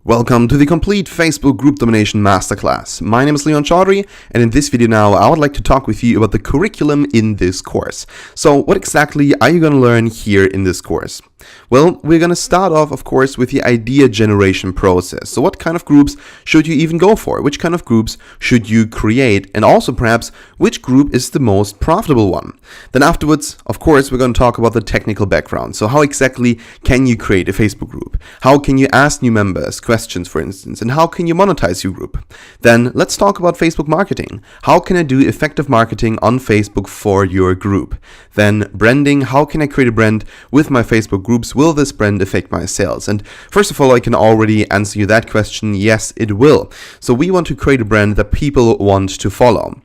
Welcome to the complete Facebook Group Domination Masterclass. My name is Leon Chaudhry, and in this video now, I would like to talk with you about the curriculum in this course. So what exactly are you going to learn here in this course? Well, we're going to start off, of course, with the idea generation process. So what kind of groups should you even go for? Which kind of groups should you create? And also perhaps which group is the most profitable one? Then afterwards, of course, we're going to talk about the technical background. So how exactly can you create a Facebook group? How can you ask new members questions, for instance? And how can you monetize your group? Then let's talk about Facebook marketing. How can I do effective marketing on Facebook for your group? Then branding. How can I create a brand with my Facebook groups? Will this brand affect my sales? And first of all, I can already answer you that question. Yes, it will. So we want to create a brand that people want to follow.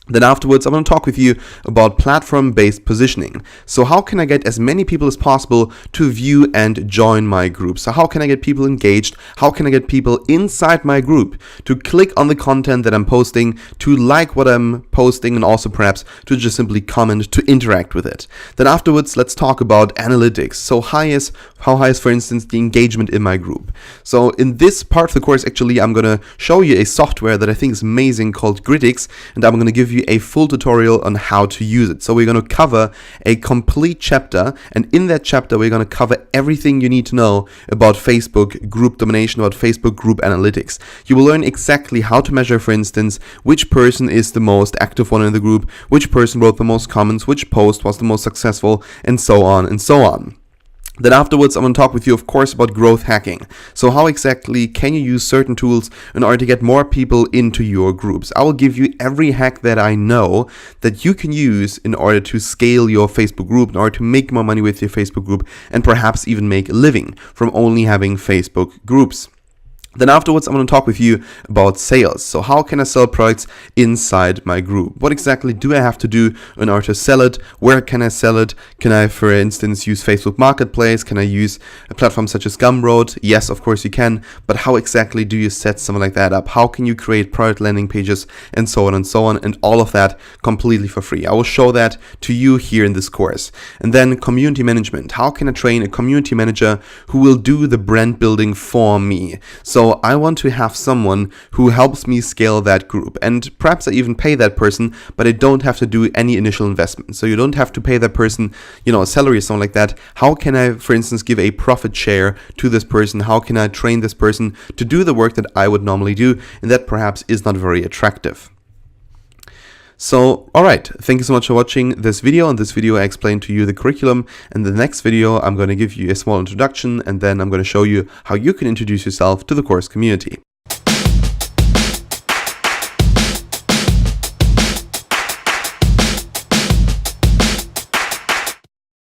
Then afterwards, I'm going to talk with you about platform-based positioning. So how can I get as many people as possible to view and join my group? So how can I get people engaged? How can I get people inside my group to click on the content that I'm posting, to like what I'm posting, and also perhaps to just simply comment, to interact with it? Then afterwards, let's talk about analytics. So how high is, for instance, the engagement in my group? So in this part of the course, actually, I'm going to show you a software that I think is amazing called Gridix, and I'm going to give you a full tutorial on how to use it. So we're going to cover a complete chapter, and in that chapter we're going to cover everything you need to know about Facebook group domination, about Facebook group analytics. You will learn exactly how to measure, for instance, which person is the most active one in the group, which person wrote the most comments, which post was the most successful, and so on and so on. Then afterwards, I'm going to talk with you, of course, about growth hacking. So how exactly can you use certain tools in order to get more people into your groups? I will give you every hack that I know that you can use in order to scale your Facebook group, in order to make more money with your Facebook group, and perhaps even make a living from only having Facebook groups. Then afterwards, I'm going to talk with you about sales. So how can I sell products inside my group? What exactly do I have to do in order to sell it? Where can I sell it? Can I, for instance, use Facebook Marketplace? Can I use a platform such as Gumroad? Yes, of course you can. But how exactly do you set something like that up? How can you create product landing pages and so on and so on? And all of that completely for free. I will show that to you here in this course. And then community management. How can I train a community manager who will do the brand building for me? So I want to have someone who helps me scale that group, and perhaps I even pay that person, but I don't have to do any initial investment. So you don't have to pay that person, a salary or something like that. How can I, for instance, give a profit share to this person? How can I train this person to do the work that I would normally do, and that perhaps is not very attractive? So, alright, thank you so much for watching this video. In this video, I explained to you the curriculum. In the next video, I'm going to give you a small introduction, and then I'm going to show you how you can introduce yourself to the course community.